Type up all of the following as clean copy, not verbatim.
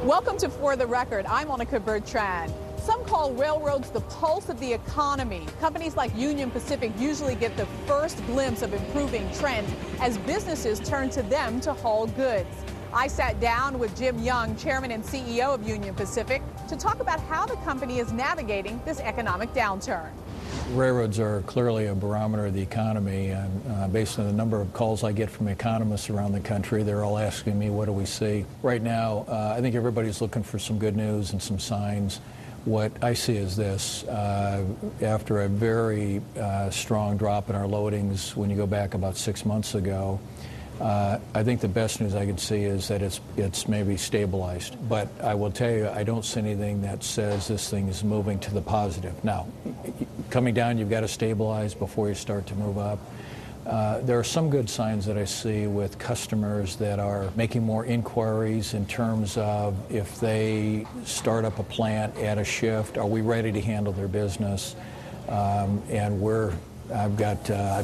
Welcome to For the Record. I'm Monica Bertrand. Some call railroads the pulse of the economy. Companies like Union Pacific usually get the first glimpse of improving trends as businesses turn to them to haul goods. I sat down with Jim Young, Chairman and CEO of Union Pacific, to talk about how the company is navigating this economic downturn. Railroads are clearly a barometer of the economy, and based on the number of calls I get from economists around the country, they're all asking me, what do we see? Right now, I think everybody's looking for some good news and some signs. What I see is this: after a very strong drop in our loadings when you go back about 6 months ago, I think the best news I can see is that it's maybe stabilized. But I will tell you, I don't see anything that says this thing is moving to the positive. Now, coming down, you've got to stabilize before you start to move up. There are some good signs that I see with customers that are making more inquiries in terms of if they start up a plant, add a shift, are we ready to handle their business? I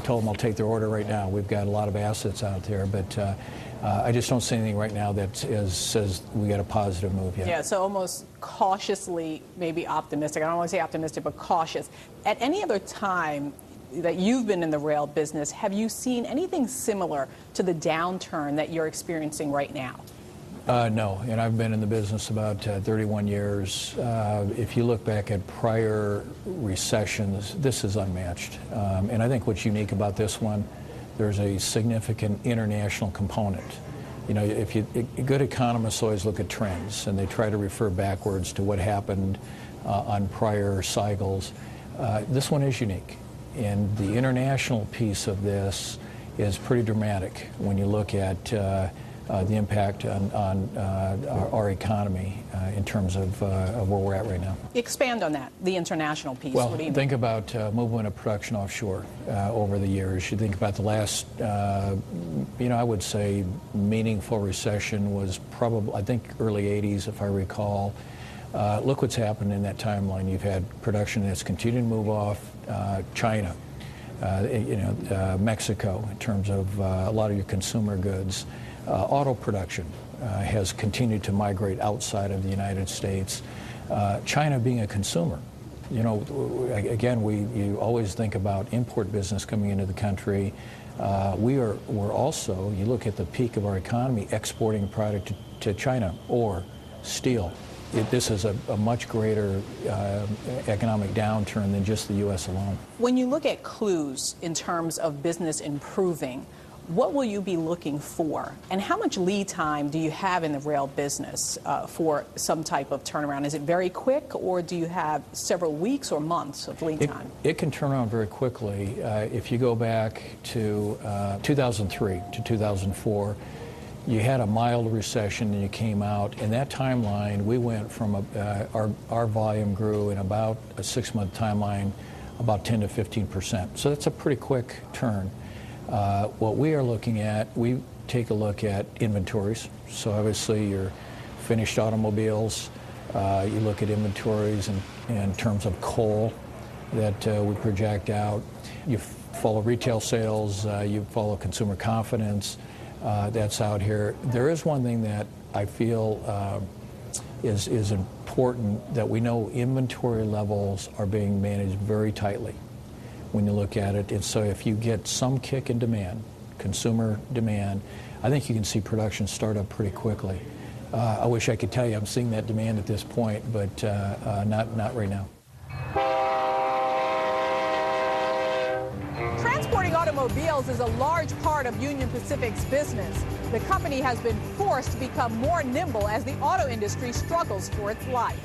told them I'll take their order right now. We've got a lot of assets out there, but I just don't see anything right now that says we got a positive move yet. Yeah, so almost cautiously, maybe optimistic. I don't want to say optimistic, but cautious. At any other time that you've been in the rail business, have you seen anything similar to the downturn that you're experiencing right now? No, and I've been in the business about 31 years. If you look back at prior recessions, this is unmatched. And I think what's unique about this one, there's a significant international component. You know, good economists always look at trends, and they try to refer backwards to what happened on prior cycles. This one is unique. And the international piece of this is pretty dramatic when you look at the impact on our economy in terms of where we're at right now. Expand on that, the international piece. Well, what do you think about movement of production offshore over the years. You think about the last, I would say meaningful recession was probably, I think, early 80s, if I recall. Look what's happened in that timeline. You've had production that's continued to move off. China, Mexico, in terms of a lot of your consumer goods. Auto production has continued to migrate outside of the United States. China being a consumer. You know, again, you always think about import business coming into the country. We're also, you look at the peak of our economy, exporting product to China, or steel. This is a much greater economic downturn than just the U.S. alone. When you look at clues in terms of business improving, what will you be looking for? And how much lead time do you have in the rail business for some type of turnaround? Is it very quick, or do you have several weeks or months of lead time? It can turn around very quickly. If you go back to 2003 to 2004, you had a mild recession and you came out. In that timeline, we went from our volume grew in about a 6-month timeline about 10 to 15%. So that's a pretty quick turn. What we are looking at, we take a look at inventories. So obviously your finished automobiles, you look at inventories in terms of coal that we project out. You follow retail sales, you follow consumer confidence. That's out here. There is one thing that I feel is important, that we know inventory levels are being managed very tightly when you look at it. And so if you get some kick in demand, consumer demand, I think you can see production start up pretty quickly. I wish I could tell you I'm seeing that demand at this point, but not right now. Transporting automobiles is a large part of Union Pacific's business. The company has been forced to become more nimble as the auto industry struggles for its life.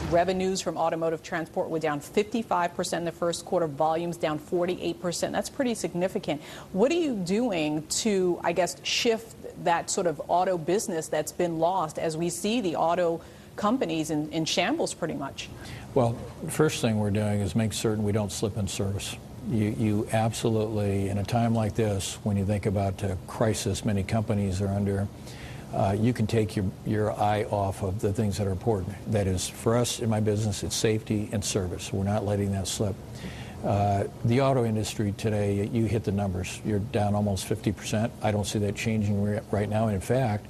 Revenues from automotive transport were down 55% in the first quarter, volumes down 48%. That's pretty significant. What are you doing to, I guess, shift that sort of auto business that's been lost as we see the auto companies in shambles pretty much? Well, the first thing we're doing is make certain we don't slip in service. You absolutely, in a time like this, when you think about a crisis many companies are under, you can take your eye off of the things that are important. That is, for us in my business, it's safety and service. We're not letting that slip. The auto industry today, you hit the numbers. You're down almost 50%. I don't see that changing right now. And in fact,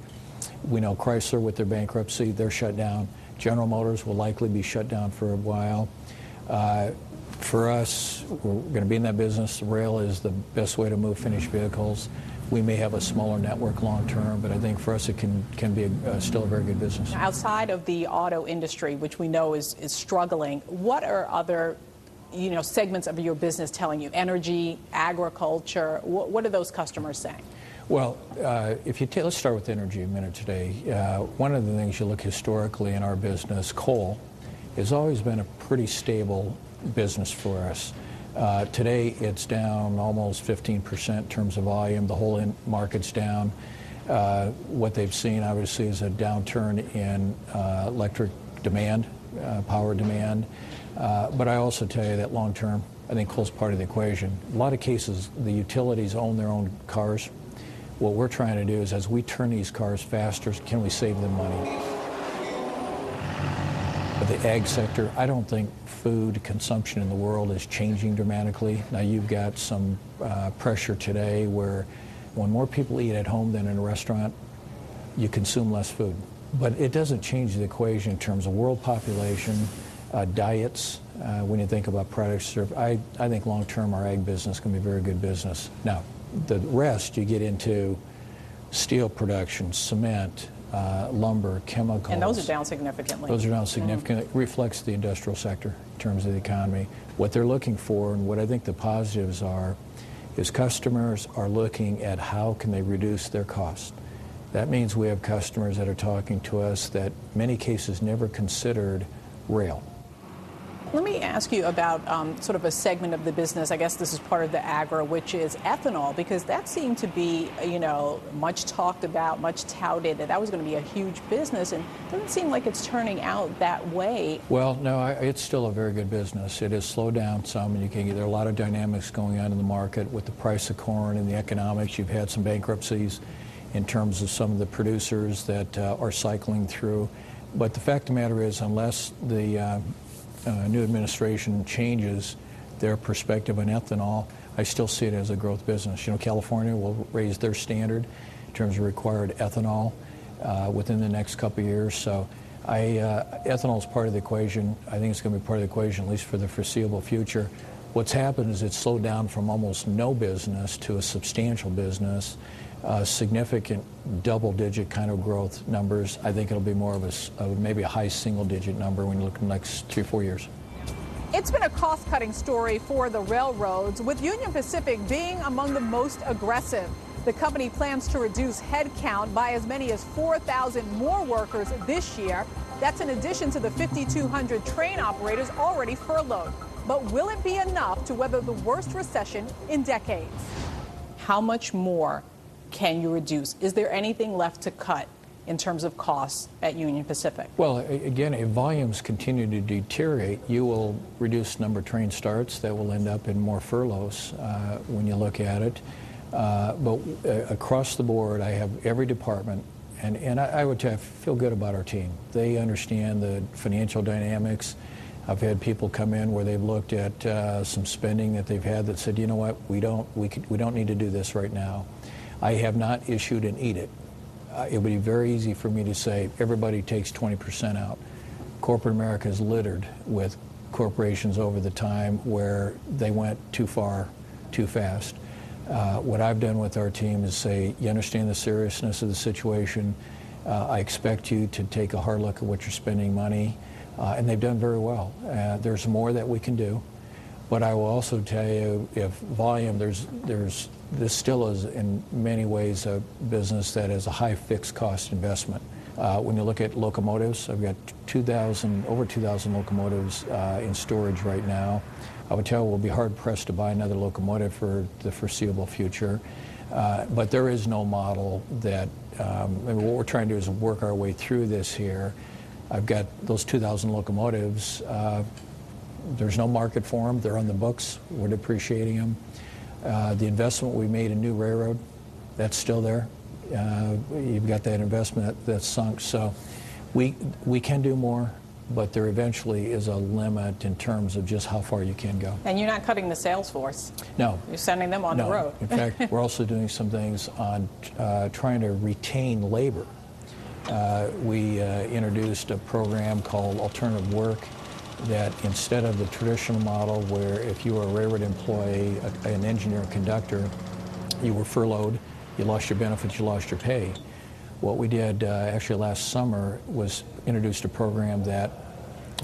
We know Chrysler, with their bankruptcy, they're shut down. General Motors will likely be shut down for a while. For us, we're going to be in that business. Rail is the best way to move finished vehicles. We may have a smaller network long term, but I think for us it can be still a very good business. Outside of the auto industry, which we know is struggling, what are other segments of your business telling you? Energy, agriculture, what are those customers saying? Well, let's start with energy a minute today. One of the things you look historically in our business, coal, has always been a pretty stable business for us. Today, it's down almost 15% in terms of volume. The whole market's down. What they've seen, obviously, is a downturn in electric demand, power demand. But I also tell you that long term, I think coal's part of the equation. A lot of cases, the utilities own their own cars. What we're trying to do is, as we turn these cars faster, can we save them money? The ag sector, I don't think food consumption in the world is changing dramatically. Now, you've got some pressure today where when more people eat at home than in a restaurant, you consume less food. But it doesn't change the equation in terms of world population, diets, when you think about products served. I think long-term our ag business can be a very good business. Now, the rest, you get into steel production, cement, lumber, chemicals. And those are down significantly. Those are down significantly. It reflects the industrial sector in terms of the economy. What they're looking for, and what I think the positives are, is customers are looking at how can they reduce their costs. That means we have customers that are talking to us that in many cases never considered rail. Let me ask you about sort of a segment of the business. I guess this is part of the agro, which is ethanol, because that seemed to be, much talked about, much touted, that was going to be a huge business, and it doesn't seem like it's turning out that way. Well, no, it's still a very good business. It has slowed down some, and there are a lot of dynamics going on in the market with the price of corn and the economics. You've had some bankruptcies in terms of some of the producers that are cycling through. But the fact of the matter is, unless the new administration changes their perspective on ethanol, I still see it as a growth business. California will raise their standard in terms of required ethanol within the next couple of years. So ethanol is part of the equation. I think it's going to be part of the equation, at least for the foreseeable future. What's happened is it's slowed down from almost no business to a substantial business. Significant double-digit kind of growth numbers. I think it'll be more of maybe a high single-digit number when you look at the next 3 or 4 years. It's been a cost-cutting story for the railroads, with Union Pacific being among the most aggressive. The company plans to reduce headcount by as many as 4,000 more workers this year. That's in addition to the 5,200 train operators already furloughed. But will it be enough to weather the worst recession in decades? How much more can you reduce? Is there anything left to cut in terms of costs at Union Pacific? Well, again, if volumes continue to deteriorate, you will reduce number of train starts. That will end up in more furloughs when you look at it. But across the board, I have every department, and I would tell you, I feel good about our team. They understand the financial dynamics. I've had people come in where they've looked at some spending that they've had that said, you know what, we don't need to do this right now. I have not issued an edict. It would be very easy for me to say everybody takes 20% out. Corporate America is littered with corporations over the time where they went too far, too fast. What I've done with our team is say, you understand the seriousness of the situation. I expect you to take a hard look at what you're spending money. And they've done very well. There's more that we can do. But I will also tell you, if volume, this still is in many ways a business that is a high fixed cost investment. When you look at locomotives, I've got over 2,000 locomotives in storage right now. I would tell you we'll be hard pressed to buy another locomotive for the foreseeable future. But there is no model that, what we're trying to do is work our way through this here. I've got those 2,000 locomotives. There's no market for them. They're on the books. We're depreciating them. The investment we made in new railroad, that's still there. You've got that investment that's sunk. So we can do more, but there eventually is a limit in terms of just how far you can go. And you're not cutting the sales force. No. You're sending them on the road. In fact, we're also doing some things on trying to retain labor. We introduced a program called Alternative Work that instead of the traditional model where if you were a railroad employee, an engineer, conductor, you were furloughed, you lost your benefits, you lost your pay. What we did actually last summer was introduced a program that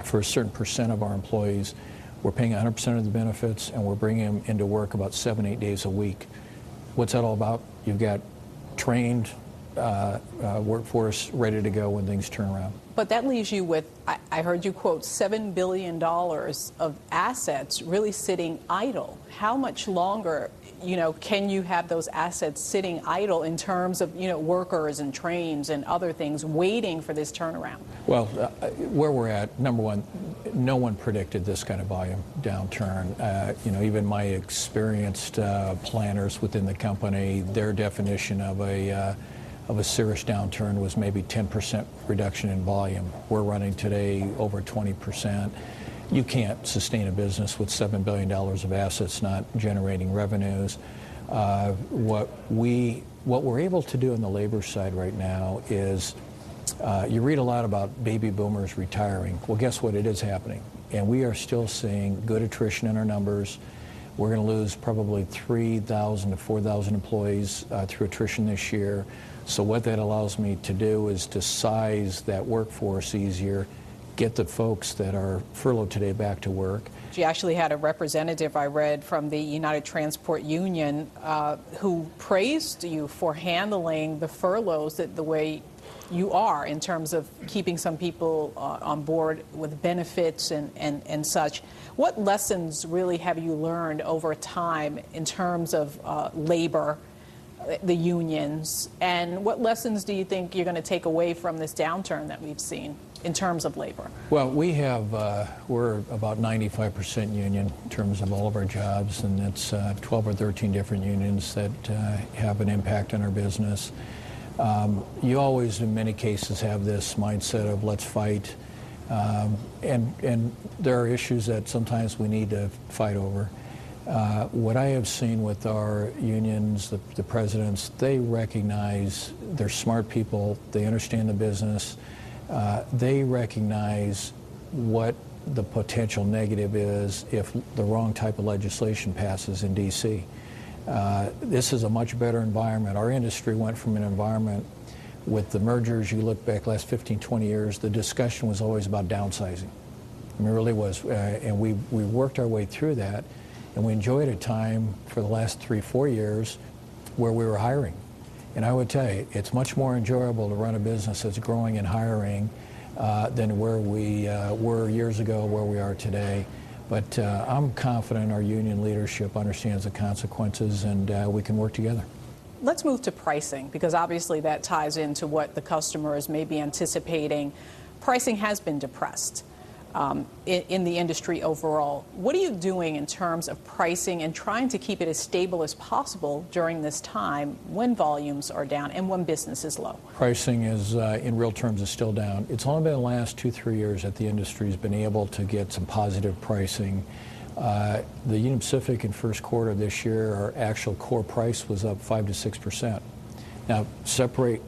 for a certain percent of our employees, we're paying 100% of the benefits and we're bringing them into work about 7-8 days a week. What's that all about? You've got trained workforce ready to go when things turn around. But that leaves you with, I heard you quote, $7 billion of assets really sitting idle. How much longer, can you have those assets sitting idle in terms of, workers and trains and other things waiting for this turnaround? Well, where we're at, number one, no one predicted this kind of volume downturn. Even my experienced planners within the company, their definition of a serious downturn was maybe 10% reduction in volume. We're running today over 20%. You can't sustain a business with $7 billion of assets not generating revenues. What we're able to do on the labor side right now is, you read a lot about baby boomers retiring. Well, guess what? It is happening. And we are still seeing good attrition in our numbers. We're going to lose probably 3,000 to 4,000 employees through attrition this year. So what that allows me to do is to size that workforce easier, get the folks that are furloughed today back to work. You actually had a representative, I read, from the United Transport Union who praised you for handling the furloughs the way you are in terms of keeping some people on board with benefits and such. What lessons really have you learned over time in terms of labor, the unions, and what lessons do you think you're going to take away from this downturn that we've seen in terms of labor? Well, we're about 95% union in terms of all of our jobs, and it's 12 or 13 different unions that have an impact on our business. You always, in many cases, have this mindset of let's fight, and there are issues that sometimes we need to fight over. What I have seen with our unions, the presidents, they recognize they're smart people, they understand the business, they recognize what the potential negative is if the wrong type of legislation passes in D.C. This is a much better environment. Our industry went from an environment with the mergers, you look back last 15, 20 years, the discussion was always about downsizing. I mean, it really was. And we worked our way through that, and we enjoyed a time for the last 3-4 years where we were hiring. And I would tell you, it's much more enjoyable to run a business that's growing and hiring than where we were years ago, where we are today. But I'm confident our union leadership understands the consequences, and we can work together. Let's move to pricing, because obviously that ties into what the customers may be anticipating. Pricing has been depressed in the industry overall. What are you doing in terms of pricing and trying to keep it as stable as possible during this time when volumes are down and when business is low? Pricing is, in real terms, is still down. It's only been the last 2-3 years that the industry has been able to get some positive pricing. The Union Pacific in first quarter of this year, our actual core price was up 5 to 6%. Now, separate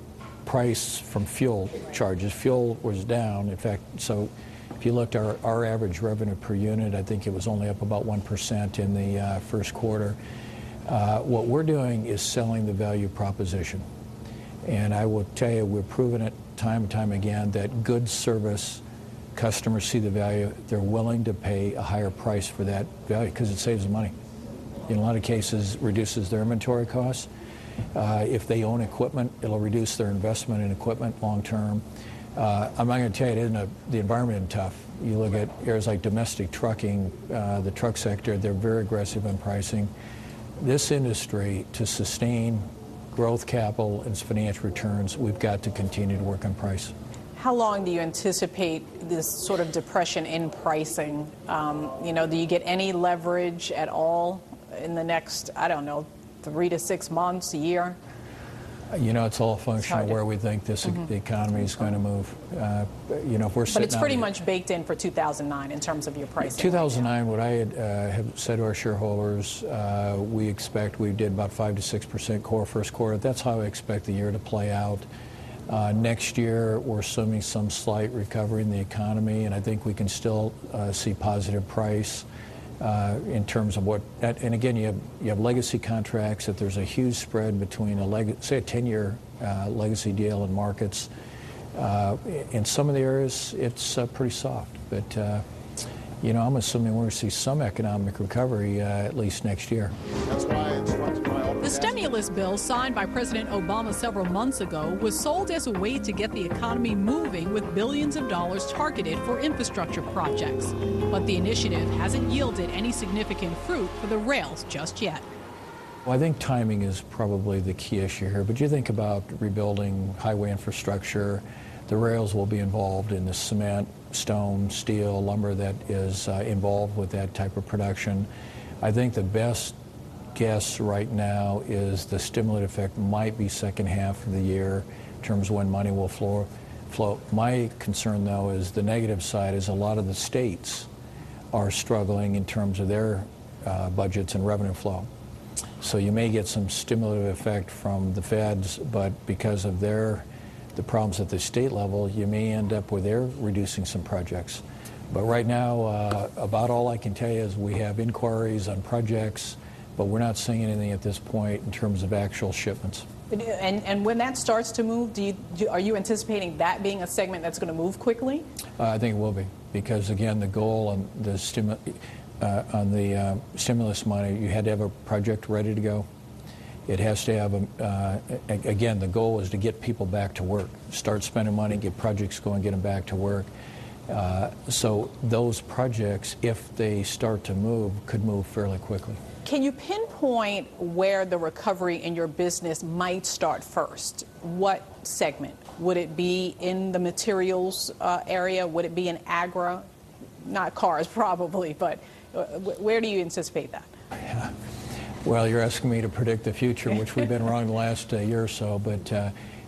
price from fuel charges. Fuel was down. In fact, so if you looked at our average revenue per unit, I think it was only up about 1% in the first quarter. What we're doing is selling the value proposition. And I will tell you, we've proven it time and time again that good service, customers see the value, they're willing to pay a higher price for that value because it saves them money. In a lot of cases, reduces their inventory costs. If they own equipment, it'll reduce their investment in equipment long term. I'm not going to tell you, the environment is tough. You look at areas like domestic trucking, the truck sector, they're very aggressive on pricing. This industry, to sustain growth capital and its financial returns, we've got to continue to work on price. How long do you anticipate this sort of depression in pricing? Do you get any leverage at all in the next, 3 to 6 months, a year? It's all a function of where we think the economy is going to move. If we're sitting, but it's pretty much baked in for 2009 in terms of your pricing. 2009, what I have said to our shareholders, we did about 5 to 6% core first quarter. That's how I expect the year to play out. Next year, we're assuming some slight recovery in the economy, and I think we can still see positive price in terms of what. And again, you have legacy contracts. If there's a huge spread between say a 10-year legacy deal in markets, in some of the areas it's pretty soft. But I'm assuming we're going to see some economic recovery at least next year. That's why it's the stimulus bill signed by President Obama several months ago was sold as a way to get the economy moving with billions of dollars targeted for infrastructure projects. But the initiative hasn't yielded any significant fruit for the rails just yet. Well, I think timing is probably the key issue here. But you think about rebuilding highway infrastructure, the rails will be involved in the cement, stone, steel, lumber that is involved with that type of production. I think the best guess right now is the stimulative effect might be second half of the year in terms of when money will flow. My concern, though, is the negative side is a lot of the states are struggling in terms of their budgets and revenue flow. So you may get some stimulative effect from the feds, but because of the problems at the state level, you may end up with their reducing some projects. But right now, about all I can tell you is we have inquiries on projects, but we're not seeing anything at this point in terms of actual shipments. And when that starts to move, are you anticipating that being a segment that's going to move quickly? I think it will be, because again, the goal on the stimulus money, you had to have a project ready to go. It has to have, again, the goal is to get people back to work, start spending money, get projects going, get them back to work. So those projects, if they start to move, could move fairly quickly. Can you pinpoint where the recovery in your business might start first? What segment? Would it be in the materials area? Would it be in agri? Not cars, probably, but where do you anticipate that? Yeah. Well, you're asking me to predict the future, which we've been wrong the last year or so, but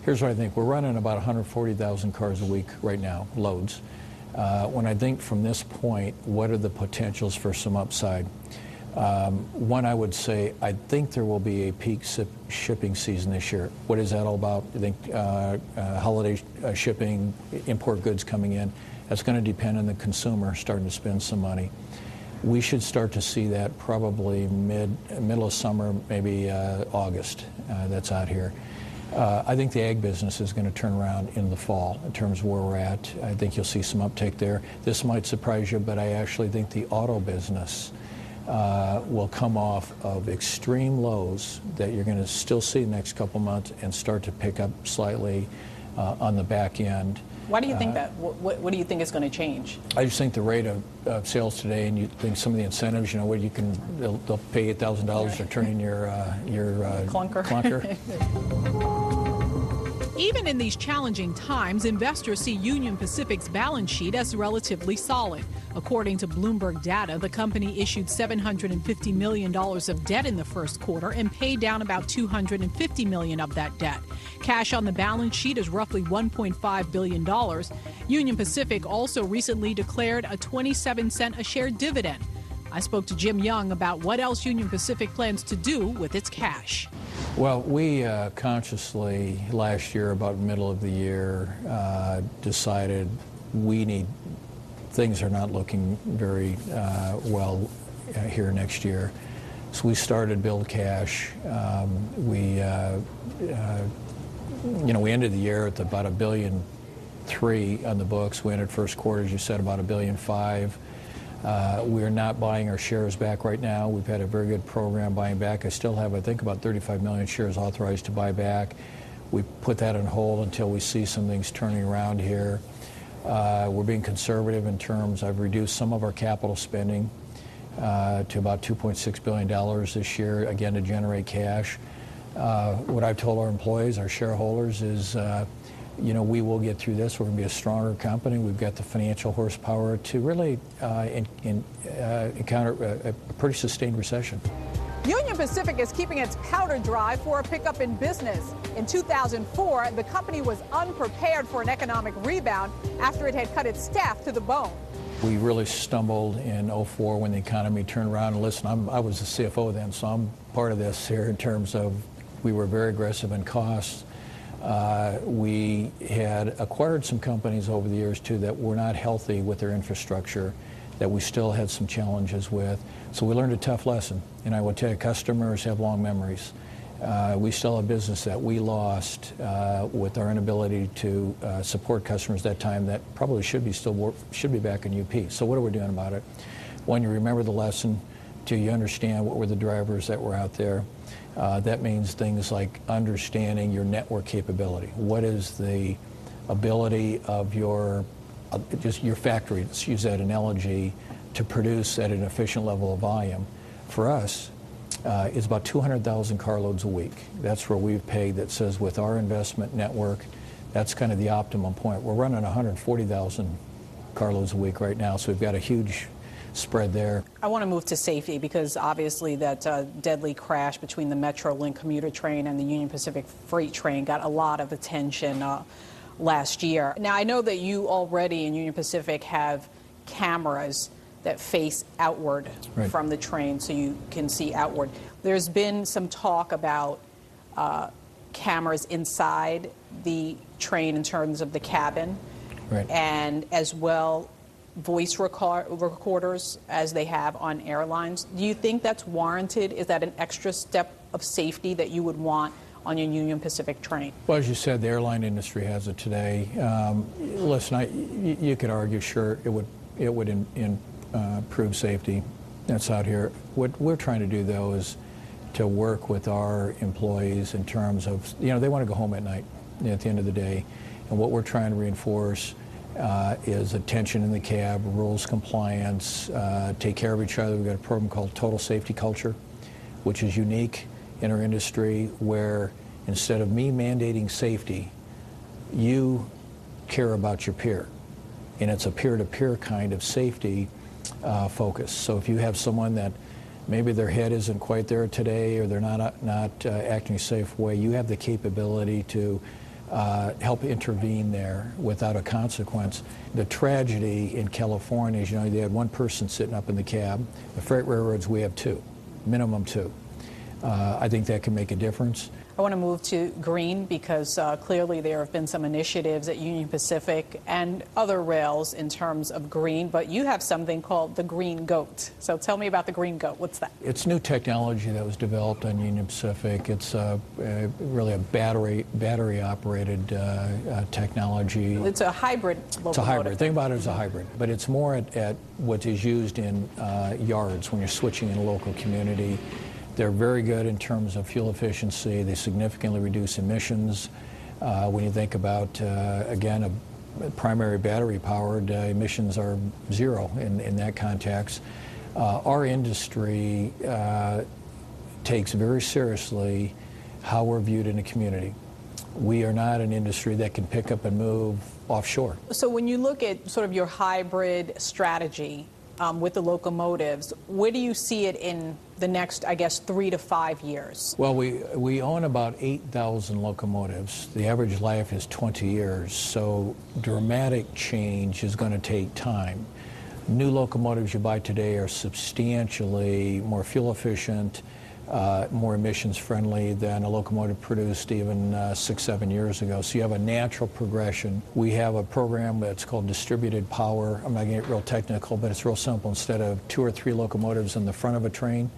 here's what I think. We're running about 140,000 cars a week right now, loads. When I think from this point, what are the potentials for some upside? One, I would say, I think there will be a peak shipping season this year. What is that all about? I think holiday shipping, import goods coming in. That's going to depend on the consumer starting to spend some money. We should start to see that probably middle of summer, maybe August. That's out here. I think the ag business is going to turn around in the fall in terms of where we're at. I think you'll see some uptake there. This might surprise you, but I actually think the auto business will come off of extreme lows that you're going to still see the next couple months and start to pick up slightly on the back end. Why do you think that? What do you think is going to change? I just think the rate of sales today, and you think some of the incentives, where they'll pay $8,000 to turn in your clunker. Even in these challenging times, investors see Union Pacific's balance sheet as relatively solid. According to Bloomberg data, the company issued $750 million of debt in the first quarter and paid down about $250 million of that debt. Cash on the balance sheet is roughly $1.5 billion. Union Pacific also recently declared a 27-cent a share dividend. I spoke to Jim Young about what else Union Pacific plans to do with its cash. Well, we consciously last year, about middle of the year, decided things are not looking very well here next year. So we started build cash. We ended the year at about $1.3 billion on the books. We ended first quarter, as you said, about $1.5 billion. We're not buying our shares back right now. We've had a very good program buying back. I still have, I think, about 35 million shares authorized to buy back. We put that on hold until we see some things turning around here. We're being conservative in terms I've reduced some of our capital spending to about $2.6 billion this year, again, to generate cash. What I've told our employees, our shareholders, is we will get through this. We're going to be a stronger company. We've got the financial horsepower to really encounter a pretty sustained recession. Union Pacific is keeping its powder dry for a pickup in business. In 2004, the company was unprepared for an economic rebound after it had cut its staff to the bone. We really stumbled in 2004 when the economy turned around. And listen, I was the CFO then, so I'm part of this here in terms of we were very aggressive in costs. We had acquired some companies over the years, too, that were not healthy with their infrastructure, that we still had some challenges with. So we learned a tough lesson. And I would tell you, customers have long memories. We still have business that we lost with our inability to support customers that time that probably should be back in UP. So what are we doing about it? One, you remember the lesson. Two, you understand what were the drivers that were out there. That means things like understanding your network capability. What is the ability of just your factory, let's use that analogy, to produce at an efficient level of volume? For us, it's about 200,000 carloads a week. That's where we've paid that says with our investment network, that's kind of the optimum point. We're running 140,000 carloads a week right now, so we've got a huge spread there. I want to move to safety because obviously that deadly crash between the Metrolink commuter train and the Union Pacific freight train got a lot of attention last year. Now, I know that you already in Union Pacific have cameras that face outward from the train so you can see outward. There's been some talk about cameras inside the train in terms of the cabin, and as well voice recorders as they have on airlines. Do you think that's warranted? Is that an extra step of safety that you would want on your Union Pacific train? Well, as you said, the airline industry has it today. Listen, you could argue, sure, it would improve safety. That's out here. What we're trying to do, though, is to work with our employees in terms of, they want to go home at night at the end of the day. And what we're trying to reinforce is attention in the cab, rules compliance, take care of each other. We've got a program called Total Safety Culture, which is unique in our industry, where instead of me mandating safety, you care about your peer. And it's a peer-to-peer kind of safety focus. So if you have someone that maybe their head isn't quite there today, or they're not acting a safe way, you have the capability to help intervene there without a consequence. The tragedy in California is, they had one person sitting up in the cab. The freight railroads, we have two, minimum two. I think that can make a difference. I want to move to green because clearly there have been some initiatives at Union Pacific and other rails in terms of green, but you have something called the Green Goat. So tell me about the Green Goat. What's that? It's new technology that was developed on Union Pacific. It's really a battery-operated technology. It's a hybrid locomotive. It's a hybrid. Think about it as a hybrid, but it's more at what is used in yards when you're switching in a local community. They're very good in terms of fuel efficiency. They significantly reduce emissions. When you think about, again, a primary battery-powered, emissions are zero in that context. Our industry takes very seriously how we're viewed in the community. We are not an industry that can pick up and move offshore. So when you look at sort of your hybrid strategy with the locomotives, where do you see it in the next, 3 to 5 years? Well, we own about 8,000 locomotives. The average life is 20 years, so dramatic change is going to take time. New locomotives you buy today are substantially more fuel efficient, more emissions friendly than a locomotive produced even 6-7 years ago. So you have a natural progression. We have a program that's called distributed power. I'm not going to get real technical, but it's real simple. Instead of 2 or 3 locomotives in the front of a train,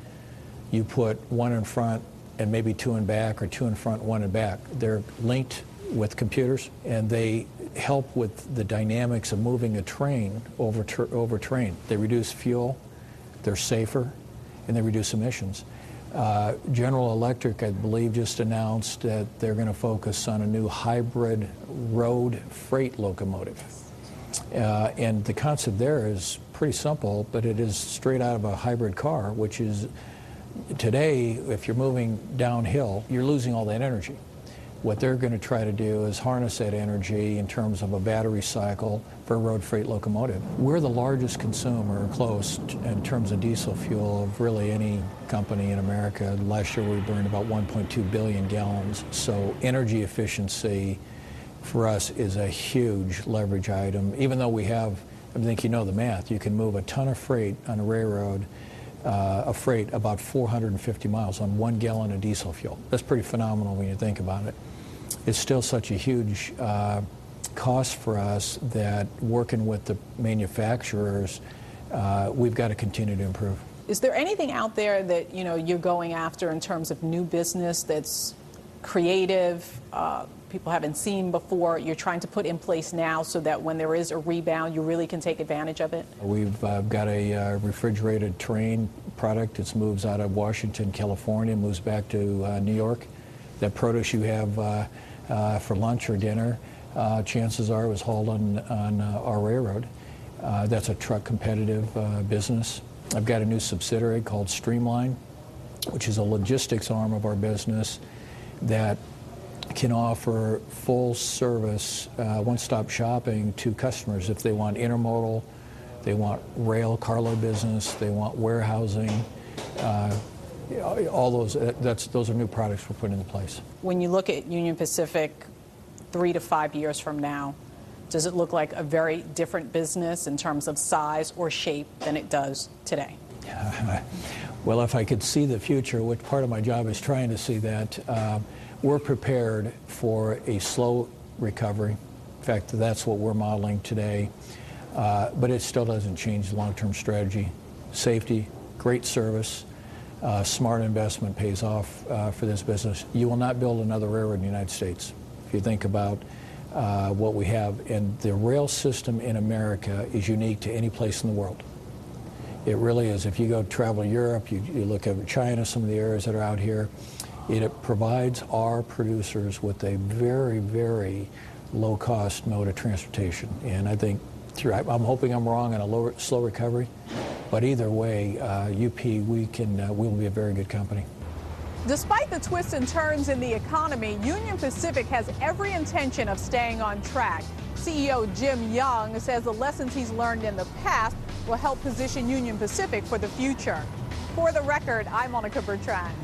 you put one in front and maybe 2 in back, or 2 in front, 1 in back. They're linked with computers, and they help with the dynamics of moving a train over train. They reduce fuel, they're safer, and they reduce emissions. General Electric, I believe, just announced that they're going to focus on a new hybrid road freight locomotive. And the concept there is pretty simple, but it is straight out of a hybrid car, which is today, if you're moving downhill, you're losing all that energy. What they're going to try to do is harness that energy in terms of a battery cycle for a road freight locomotive. We're the largest consumer, close, in terms of diesel fuel of really any company in America. Last year we burned about 1.2 billion gallons. So energy efficiency for us is a huge leverage item. Even though we have, I think you know the math, you can move a ton of freight on a railroad, a freight about 450 miles on 1 gallon of diesel fuel. That's pretty phenomenal when you think about it. it's still such a huge cost for us that working with the manufacturers, we've got to continue to improve. Is there anything out there that you're going after in terms of new business that's creative, people haven't seen before, you're trying to put in place now so that when there is a rebound, you really can take advantage of it? We've got a refrigerated train product. It moves out of Washington, California, moves back to New York. That produce you have for lunch or dinner, chances are it was hauled on our railroad. That's a truck competitive business. I've got a new subsidiary called Streamline, which is a logistics arm of our business that can offer full service, one-stop shopping to customers if they want intermodal, they want rail carload business, they want warehousing, all those. Those are new products we're putting into place. When you look at Union Pacific 3 to 5 years from now, does it look like a very different business in terms of size or shape than it does today? Well, if I could see the future, which part of my job is trying to see that, we're prepared for a slow recovery. In fact, that's what we're modeling today. But it still doesn't change the long-term strategy. Safety, great service, smart investment pays off for this business. You will not build another railroad in the United States. If you think about what we have, and the rail system in America is unique to any place in the world. It really is. If you go travel Europe, you look at China, some of the areas that are out here, it provides our producers with a very, very low-cost mode of transportation. And I think, I'm hoping I'm wrong on a slow recovery, but either way, UP, we'll be a very good company. Despite the twists and turns in the economy, Union Pacific has every intention of staying on track. CEO Jim Young says the lessons he's learned in the past will help position Union Pacific for the future. For the record, I'm Monica Bertrand.